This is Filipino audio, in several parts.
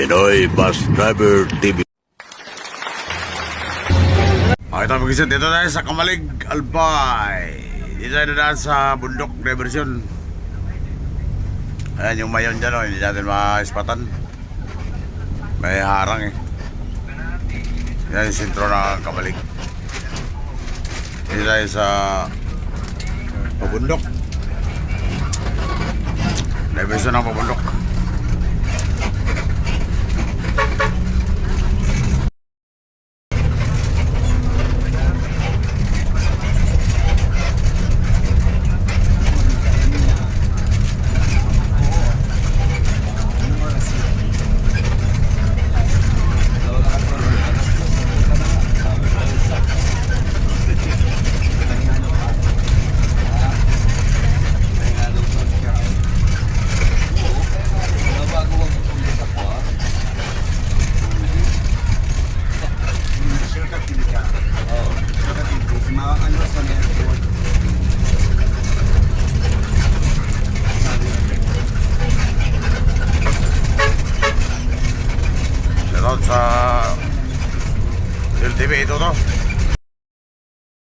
Pinoy Bus Driver TV. Okay, ito mag-isip. Dito tayo sa Kamalig, Albay. Dito tayo daan sa bundok diversion. Ayan yung mayon dyan, hindi natin ma-ispatan. May harang eh. Yan yung sentro ng Kamalig. Dito tayo sa pabundok. Diversion ng pabundok. Sa LTV ito to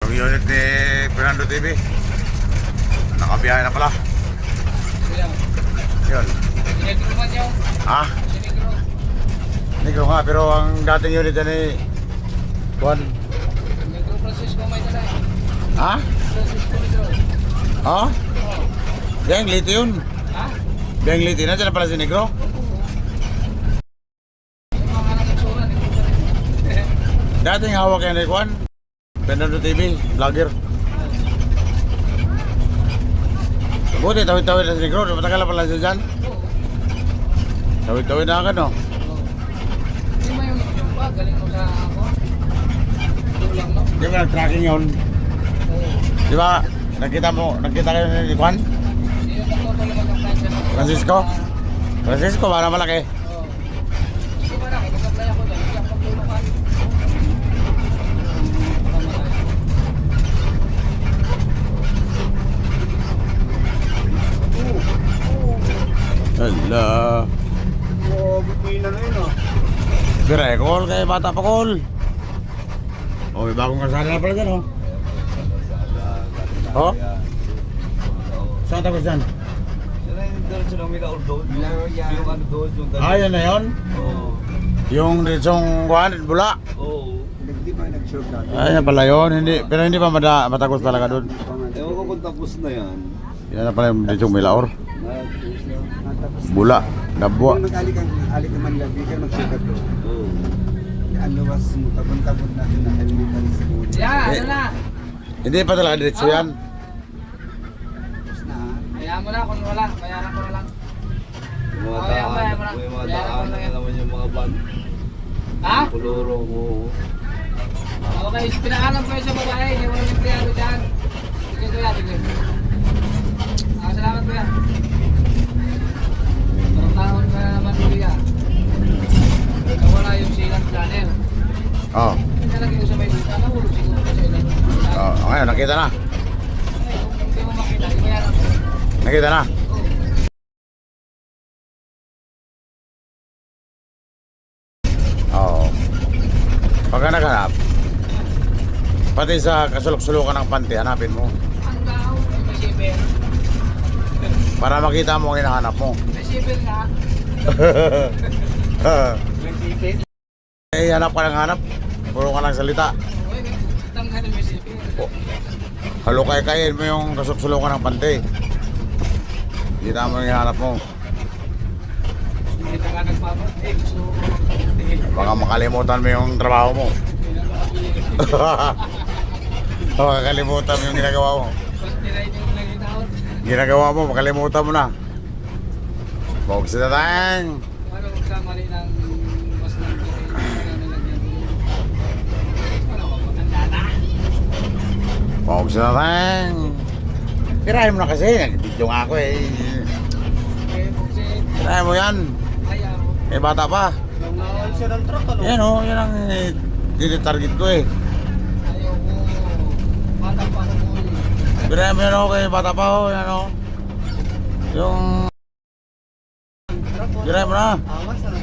yung unit ni Fernando TV nakabiyahe na pala yun ha? Negro nga pero ang dating unit na ni Juan Negro Francisco may dala ha? Francisco Negro ha? Biyang liti yun ha? Biyang liti na dyan na pala si Negro dating hawak yan ni Juan Fernando TV, vlogger. Buti, tawid-tawid na si Negro. Matagal na pala siya dyan. Tawid-tawid na agad, no? Hindi mo yung ba? Galing mo sa ako? Tulang, no? Di ba nag-tracking yun? Di ba? Nakita kayo ni Juan? Hindi yung nagtotoo naman ang plan siya. Francisco? Francisco, para malaki. Oo. Hindi ba na? Mag-apply ako dyan. Hindi ako magtulungan. Hala. Oo, bipina na yun, Pero call kayo, bata pa call. Oh, may bagong kasana na pala dyan, oh. Oh? Saan tapos dyan? Yan na yung diretso ng Mila Ordod. Yung ano doon, yung Ah, yan na yun? Oo. Yung diretsong Juan, Bula. Oo. Hindi ba nag-short natin? Ay, yan pala yun. Hindi, pero hindi pa matagos talaga doon. Ewan ko kung tapos na yan. Yan na pala yung diretsong Milaor. Tapos na. Tapos Bula, Dabwa. kung mag-alik naman gabi ka mag-short doon. Oo. Ano was mo, tabon-tabon natin na elementary school. Yeah, ano na? Hindi pa talaga diretso yan. Tapos na, Hayaan mo na kung wala. Bayaran ko na lang. Yung mga Oo, yan, daan, bayan mo na. yung mga Bayaran ko daan na na yan. naman yung mga van. Ha? Kuluro mo. Okay, pinakalan ko yun sa babae. Hindi mo lang yung priyado dyan. Sige, kuya, sige. Salamat, kuya. Parang taon ka naman, kuya. Nawala yung silang planner. Oh. Nalagay ko sa may lupa. Nahulog siguro ko sa ilang. Oh, ngayon, nakita na. Kung hindi mo makita, ibayaran ko. Nakita na. Oo. Pagka naghanap, pati sa kasulok-sulukan ng panty, hanapin mo. Ang tao, may sipir. Para makita mo ang hinahanap mo. May sipir nga. Eh, hanap ka ng hanap. Puro ka ng salita. Uy, tanggalin may sipir. Halukay-kayin mo yung kasulok-sulukan ng panty. Kita mo yung hinahanap mo. Hindi ka nga nagpapatik. So, hindi Baka makalimutan mo yung trabaho mo. na makapili. Baka makalimutan mo yung ginagawa mo. Pag tinay niyo lang yung tao. Ginagawa mo, makalimutan mo na. Bog sa tatang. Ano magkamali ng mas ng ano ko, matanda na. Bog sa tatang. Tirahin mo na kasi. Nag-video nga ako eh. Eh, bullshit. Tirahin mo yan. Ayaw. Eh, bata pa. nung nakawal siya ng truck, ano? Yan o, yan ang tinitarget ko eh. Ayaw ko. Bata pa ako mo. Tirahin mo yan o kay bata pa o. Yan o. Yung... Tirahin mo na. Awas, ano?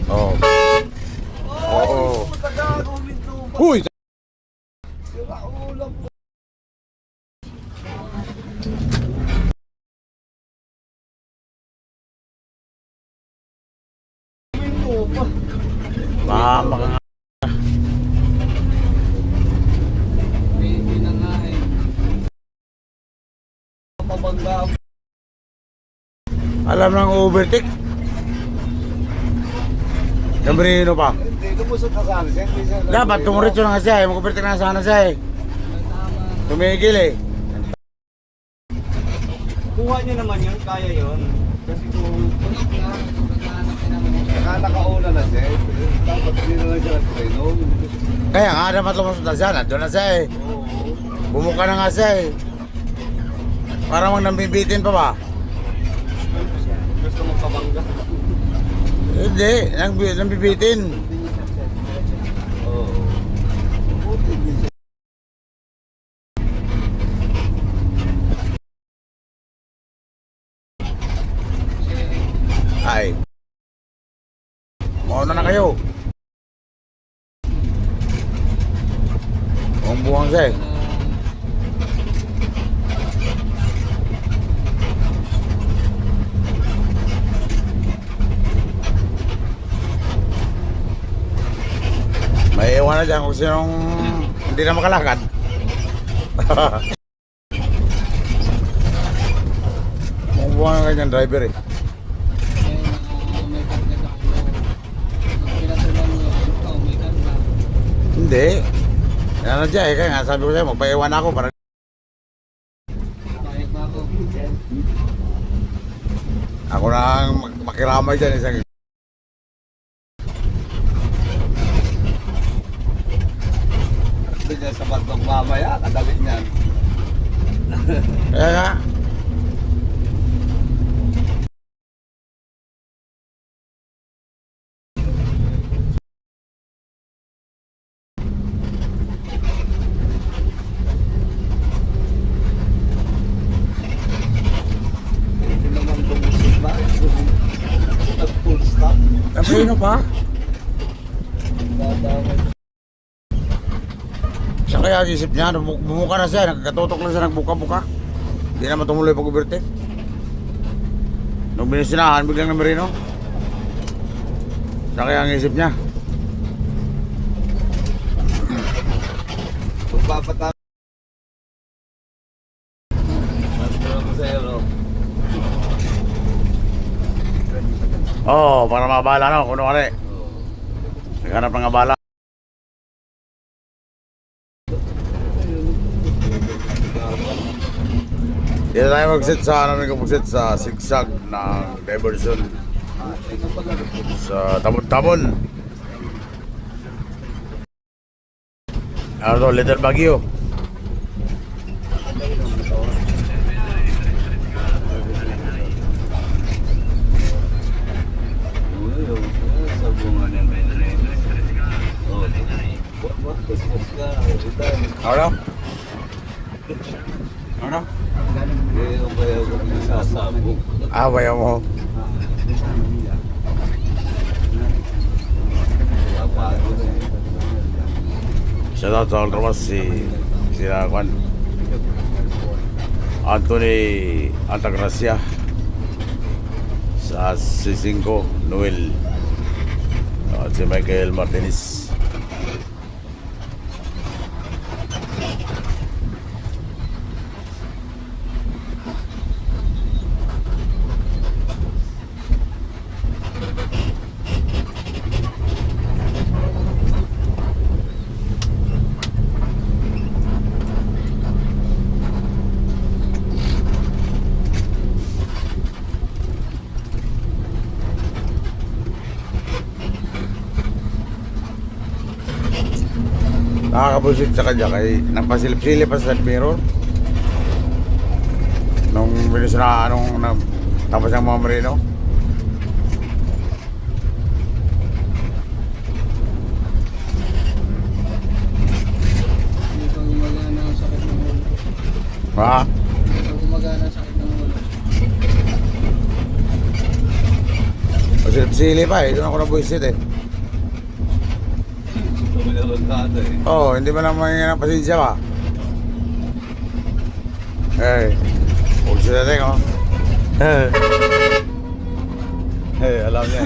Oo. Oo. Tagago, minto pa. Uy! Sira ulam po. Minto pa. Mama ka nga. Hindi na nga eh. Mabangga. Alam ng overtake. Gabrino pa. Hindi, lumusot na sana siya. Hindi siya Dapat tumuritso na nga siya eh. Mag-overtake na sana siya eh. Tama. Tumigil eh. Kuha niya naman yun, kaya yun. Kasi kung Tunog na. Naghahanap ka naman. nakauna na siya, dapat hindi na lang siya nag-treno. Kaya nga dapat lumusot na siya. Nandun na siya eh. Oo. Bumuka na nga siya eh. Para mang nambibitin pa ba? Gusto mong kabangga. Hindi. Nambibitin. Oo. Ay. Mauna na kayo. Ang buwang siya eh. May iwan na dyan kung sinong hindi na makalakad. Ang buwang na kanyang driver eh. May karga sa ulo. Pag pinatulan mo, ito, may karga. Hindi. Yan na dyan eh. Kaya nga sabi ko sa'yo, magpaiwan ako para Bayag ba ako? ako na ang makiramay dyan. Isang Hindi niya sa bandok mamaya, kadali niyan. kaya nga. Hindi naman lumusot na. Nag-full stop. Gabrino pa? Dadamay. Siya kaya isip niya, bumuka na siya, nagkatutok lang siya, nagbuka-buka. Hindi naman tumuloy pag-overtake. Nung binisinahan, biglang na Merino. Siya kaya ang isip niya. Magpapatalo. Masarap ko sa'yo, no? Oo, para mabala no, kuno kare. Naghanap ng abala. Dito tayo mag-set sa, mag-set sa zigzag ng diversion sa Tabon-Tabon. Ano to, Little Baguio. Sa bunga niya may oh. What? Kuskus ka. Ano? Ano? Ngayon kaya ko sasabog. Bayaw mo. Napado na eh. Shout out sa Ultramas sila Juan Anthony Altagracia sa C5 Noel at si Michael Martinez. Nakakabusit sa kanya kay nagpasilip-silip pa sa side mirror nung bilis na anong tapos ang mga Marino. Hindi ko gumagana ang sakit ng ulo. Ha? Hindi ko gumagana ang sakit ng ulo. Sili pa eh. Doon ako nabuisit eh. Tumilaragkada eh. Oo, hindi mo lang mga ng pasensya pa. Huwag sila rin oh. Alam niya.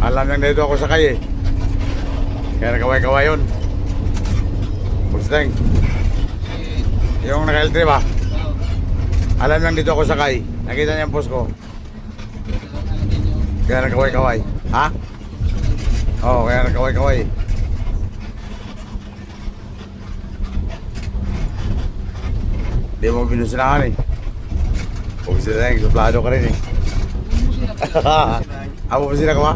Alam niya dito ako sakay eh. Kaya nakaway-kaway yun. Pusteng. Yung naka-L3 ba? Alam lang dito ako sakay. Nakita niya ang post ko. Kaya nakaway-kaway. Ha? Oo, kaya nakaway-kaway. Hindi mo binusinahan eh. Huwag sila rin, suplado ka rin eh. Abo mo sila ka ba?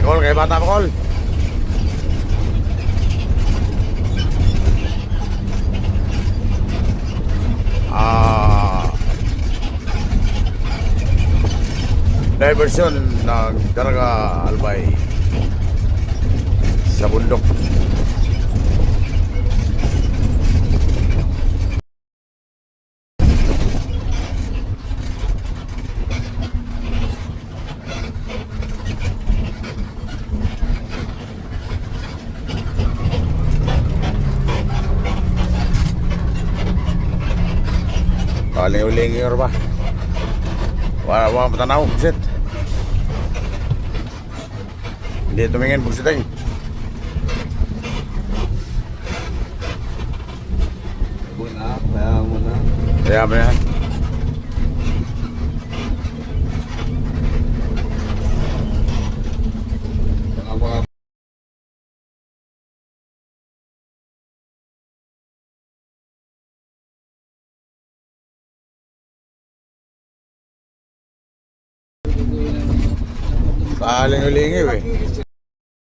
Call kay bata pa call. Diversion ng Daraga Albay sa bundok. Kaling-uling ba? Wala matanaw, buset. Hindi tumingin, buset ay. Muna, kaya muna. Kaya ba yan? Baka mga Kaling-ulingi eh.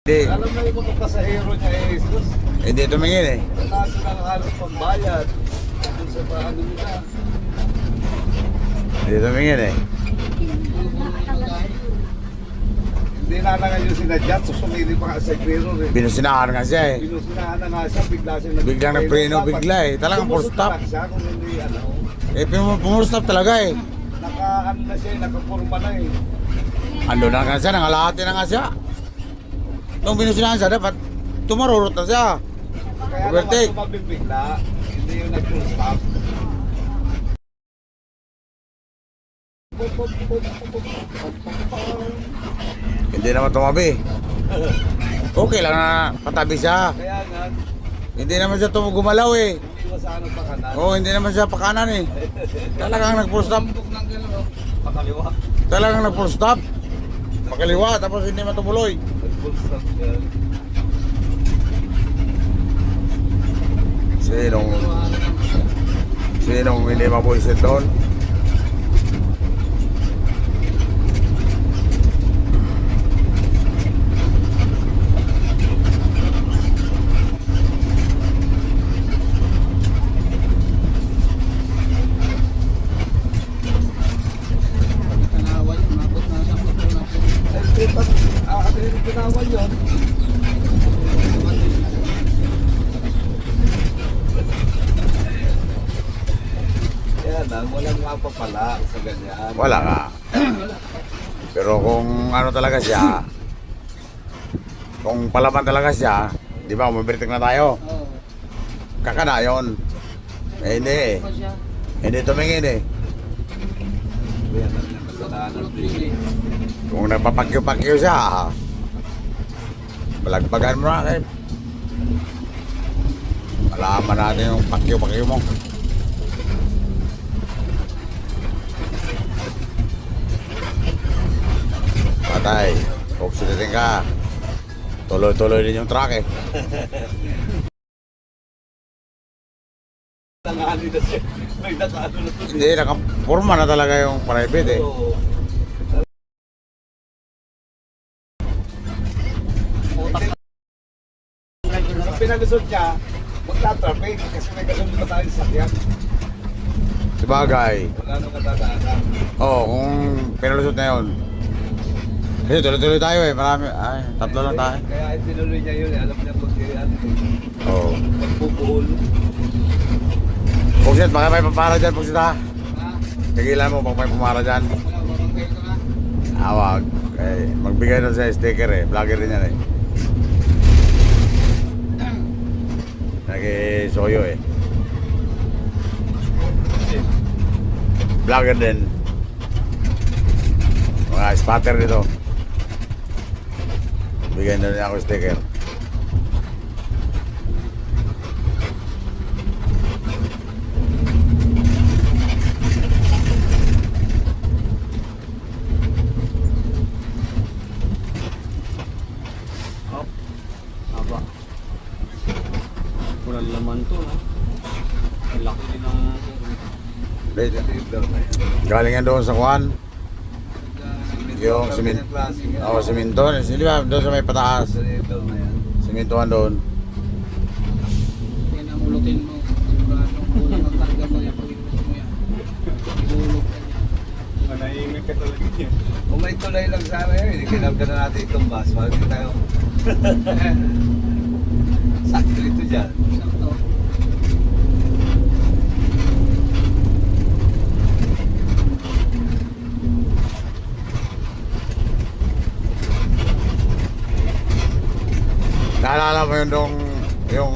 Hindi, alam na yung mga pasahero niya eh, Jesus. hindi tumingin eh. Wala silang halos pambayad. Doon sa paano nila. Hindi tumingin eh. Hindi na lang yung sinadjat, so sumili pa nga sa Equero eh. Binusinahan nga siya eh. Binusinahan na nga siya, bigla siya Biglang nagpreno, bigla eh. Talagang full Sumusot stop. lang siya kung hindi ano. Eh, pumul stop talaga eh. Naka-ano na siya, nakapurma na eh. Ando na nga siya, nangalahati na nga siya. Nung binusinahan siya, dapat tumarurot na siya. Kaya Overtake. naman tumabing bigla, hindi yung nag-full stop. Hindi naman tumabi. Okay lang na patabi siya. Kaya nga, Hindi naman siya gumalaw eh. hindi masano pa ka na. Oo, hindi naman siya pakanan eh. Talagang nag-full stop. Pakaliwa. Talagang nag-full stop. Pakaliwa, tapos hindi matumuloy. Nag-full stop siya. Sinong hindi mabuisit doon? Ano yung ginawa yun? Kaya lang, walang mapapala sa ganyan. Wala nga. Pero kung ano talaga siya, kung palaban talaga siya, di ba, mabiritik na tayo. Oo. Kakana yun. Eh, hindi eh. Pa siya. Hindi tumingin eh. Kaya lang yung kasalanan din. Kung nagpapakyo-pakyo siya, balagbagan mo na kayo. Malaman natin yung pakyo-pakyo mo. Patay. Oksidating ka. Tuloy-tuloy din yung truck eh. Nangani na siya. May nakaano na to. Hindi, nakapurma na talaga yung private eh. Oo. Ang pinalusot niya, magta-traffic kasi may kasunod pa tayo sa sakyan. Sabagay. Wala nang matadaanan. Oo, kung pinalusot na yun. Kasi tuloy-tuloy tayo eh. Marami. Ay, tatlo lang tayo. Kaya tinuloy niya yun eh. Alam niya pag ano, Oo. pagpupuhol. Pugsit, baka may papara dyan, Pugsit ha. Ha? Kagilan mo pag may pumara dyan. Wala, barangay ko na. Awag. Eh, magbigay na sa sticker eh. Vlogger din yan eh. Nag-soyo eh. Vlogger din. Mga spotter dito. Bigyan na rin ako sticker. Aba. Walang laman to, ha? Ang laki din ng... Galing yan doon sa Juan. Yung siminto. Oo, siminto. Di ba? Doon sa may pataas. Simintohan doon. Yan ang ulutin mo. Anong kulang ang karga mo yan pag inulit mo yan. Ihulog ka niya. Manahimik ka talaga yan. Kung may tulay lang sana yun, hindi kinamka na natin itong bus. Parang hindi tayo. Sakto ito dyan. Sakto. Naalala mo yun dong yung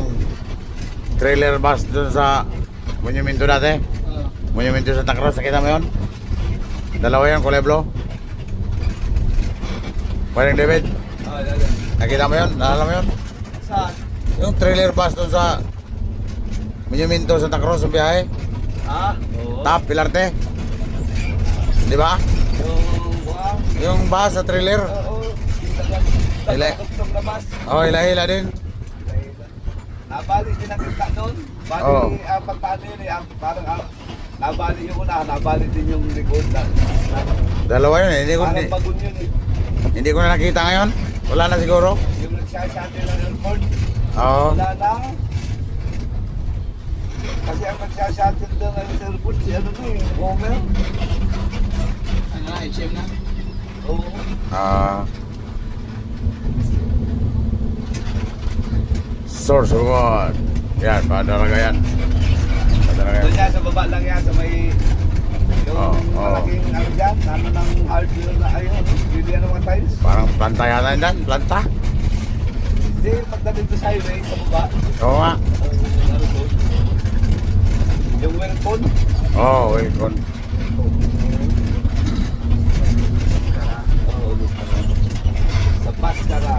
trailer bus doon sa Monumento dati? Oo. Monumento sa Tacros, nakita mo yun? Dalawa yun, kulay blue. Parang David, Dada. nakita mo yun? Naalala mo yun? Saan? Yung trailer bus doon sa Monumento sa Tacros, ang biyahe. Oo. Top, Pilarte. Di ba? Wow. Yung bus sa trailer. Oo. Ilay. Tugtog na bus. Oh, hila-hila din. Nabali din ang kita doon. Bali, Oo. paano yun eh, parang nabali yung una, nabali din yung likod. Dalawa yun eh. Parang bagun yun eh. Hindi ko na nakita ngayon. Wala na siguro. Yung nagsasati ng airport, Oo. wala na. Kasi ang nagsasati doon ng airport, si ano na eh, Homer. Ano na, HM na? Oo. Source of God. Yan, padaraga yan. Padaraga Doon yan. yan, sa baba lang yan, sa may... Yung Oo. malaking ano dyan, ano ng hardware na ayun, hindi yan mga tiles. Parang planta yata yan dyan. Planta. Hindi, pagdating to sa highway, sa baba. Oo nga. Ano doon? Yung welcome. Oo, welcome. Sa Pascara,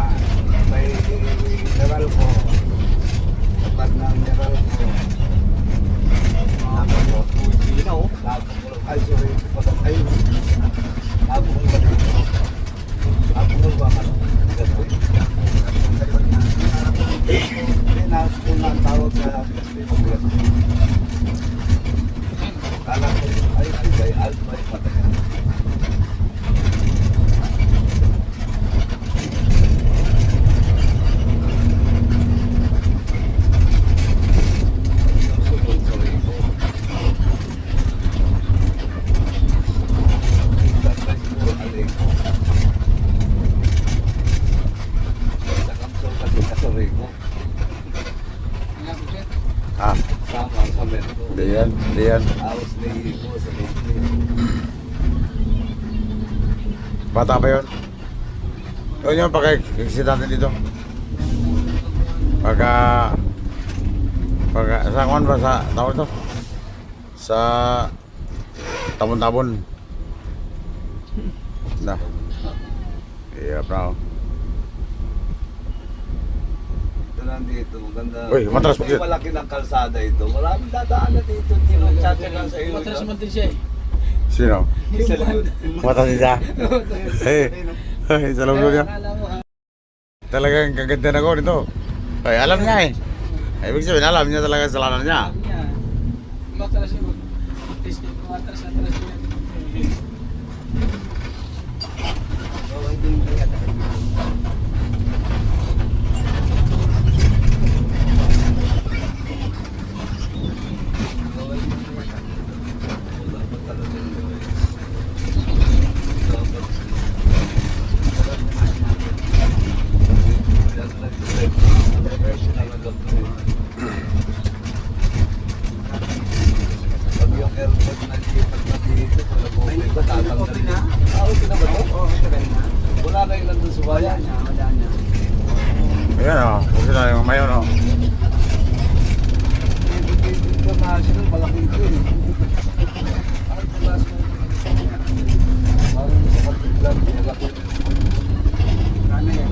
may meral ko. Tapat ng meral ko. Tapos ko. Tapos ko. Ay, sorry. Ay, tapos ko ba dito? Tapos ko ba ano? Hindi, nasa ko na ang tawag sa kala ko, ay, Alpha, patayan. Ano, Buset? Ah, Sama sa mento. hindi yan. Hindi yan. Aos na ko sa mento. Bata pa yun. Yun yung pagka-exit natin dito. Pagka sa kuwan ba sa tawag to? Sa tabon-tabon. Na. Hirap na ako. Ito lang dito, maganda. Uy, matras May malaki ng kalsada ito. Maraming dadaan na dito. Hindi mo lang sa iyo. Matras naman din siya eh. Sino? Sa likod. Mata niya. Eh, sa loob niya. Akala mo, ha? Talagang kaganda na ko nito. Ay, alam niya eh. Ay, ibig sabihin, alam niya talaga kasalanan niya. Alam niya. Matras siya. Matras niya. Matras niya. malaki ito eh. Parang tulas mo. Parang sa kapitlan, malaki. Ano yan?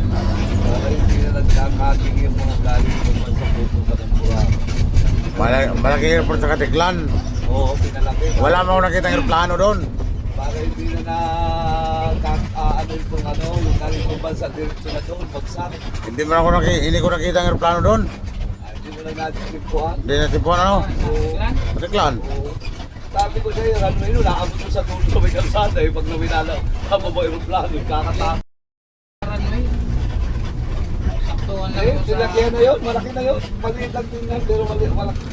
Para hindi na nagkakating yung mga galing naman sa puto ka ng Boracay. Malaki airport sa Katiklan. Oo, pinalaki. Wala mo nakita ng aeroplano doon. Para hindi na ano itong ano, yung galing ng bansa, diretso na doon, bagsak. Hindi ko nakita ng aeroplano doon. Hindi mo na natin timpuhan. Hindi na tipuan ano. Oo. Katiklan. Oo. Sabi ko sa'yo, ano yun, naabot mo sa tulo sa may kalsada eh, pag nawinala, habang ba yung plano, kakatapos. Saktuhan lang Ayun, yun sa... sinakyan na yun, malaki na yun. Maliit lang din yan, pero malaki.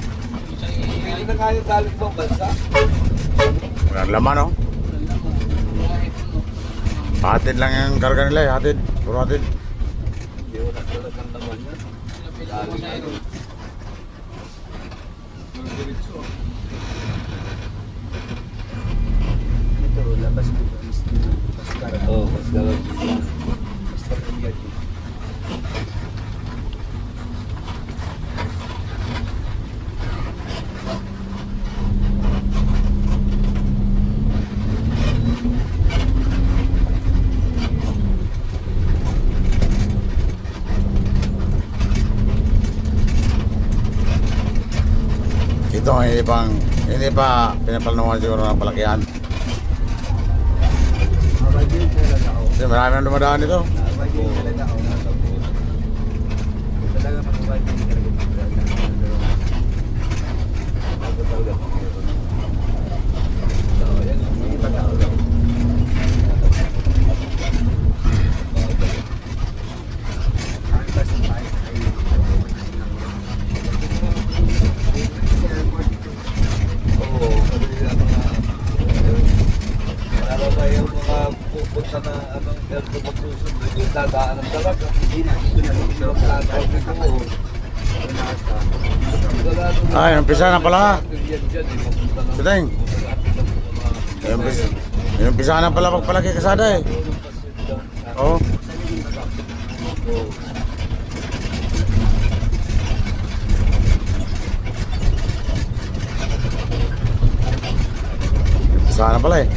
sa Hindi na nga yung galing pang bansa. Walang laman no. Hatid lang yung karga nila eh. Hatid. Puro hatid. Hindi ko nagkalagang naman yan. Galing na yun. Diretso. Ito, labas ko. Basta Oo, mas galang. basta yan. Ito hindi pa pinaplanuhan siguro ng palakihan. Mabagyan talaga ako. Kasi marami nang dumadaan dito. Mabagyan talaga ako. Talaga mabagyan talaga. Ako talaga. So, yan. May iba tao lang. Ang basta tayo ay Oo, kasi ano nga. Lalo ba yung mga pupunta na anong airto magsusunod, yung dadaanan talaga. hindi na Yung plano dito mo. Ay, umpisa na pala. Yan dyan eh, mapunta na. Sideng. Umpisa na pala magpalaki kasada eh. Oo. Umpisa na pala eh.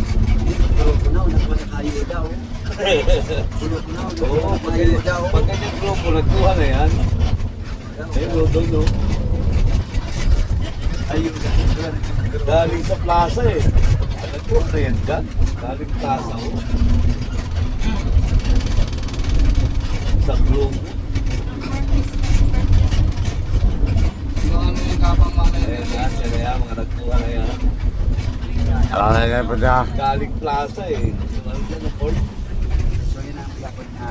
Puno-puno, nagpapakayo daw. Puno-puno, Oo, nagpapakayo daw. pag ganyan grupo, nagkuha na yan. Ayun, doon, no? Ayun, galing sa plaza eh. Nagkuha na yan dyan. Galing plaza, oh. Sa grupo. Yung ano yung kapang mga Ayan yan, yan na yan, mga nagkuha na yan. Alam na nila pa siya. Galing plaza eh. Ano dyan, na Ford? So yun ang yakot na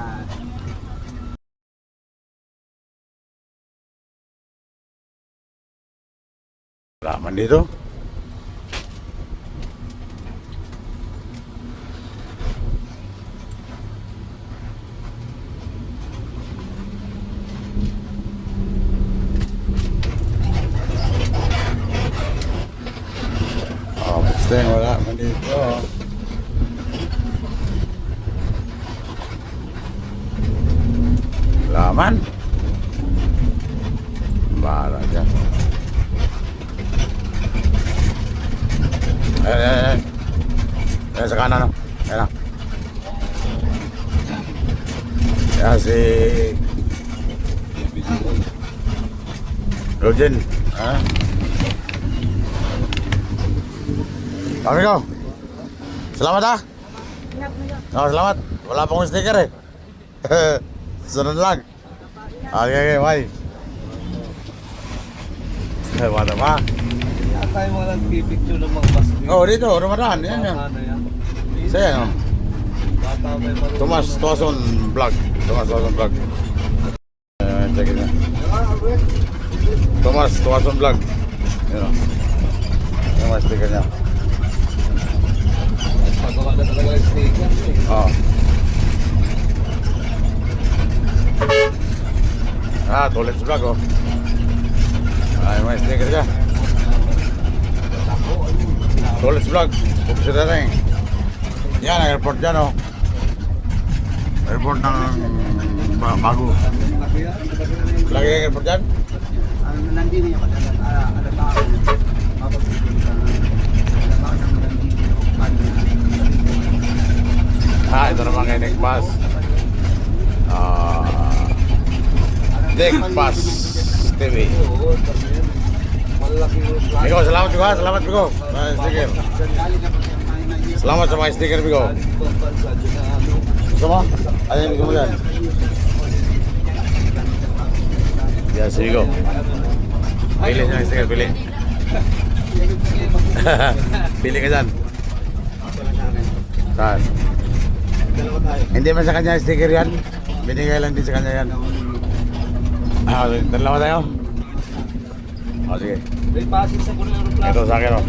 Laman dito. Oh, basta wala man dito. Laman. Bahala dyan. Ayan. Ayan sa kanan, no? Ayan na. Ayan si... Rogen. Ha? Kami ko. Salamat ha. No, salamat. Wala pa akong sticker eh. Sunod lang. Okay, bye. Wala pa. Kaya tayo mga nagpipicture ng mga bus dito. Oh, dito, Ramadan. Yan yan. Ano yan? Saya no. Bata may marunong Tomas na- Tuason Vlog. Tomas Tuason Vlog. Check it out. Tomas Tuason Vlog. Yan o. Yung mga sticker niya. Pagawa na talaga yung sticker eh. Oo. Tulits Vlog oh. Ay, may sticker siya. Tulits Vlog. Pupunta rin. Yan, ang airport dyan oh. Airport ng bago. Lagi yung airport dyan? Nandito yung alabaw. Mapagpipin ka. Alabaw ng nandito yung Ito naman kay Nick Pass. Nick Pass TV. Oo, sabi yan. Malaki yung flag. Bigo, salamat Bigo ha. Salamat Bigo. Mga sticker. Salamat sa mga sticker Bigo. Gusto mo? Ayun, Bigo mo yan. Yan, si Bigo. Pili siya ng sticker, pili. Pili ka dyan. Saan? Dalawa tayo. Hindi man sa kanya sticker yan. Binigay lang din sa kanya yan. Dalawa tayo. Sige. May passing sa puno ng flag. Ito sa akin, oh.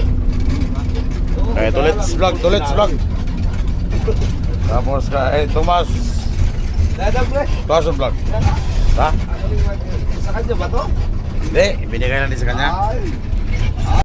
Tulits vlog. Tapos, Tomas. Dada, pre. Tomas vlog. Ha? Sa kanya ba to? Hindi, binigay lang din sa kanya. Ay.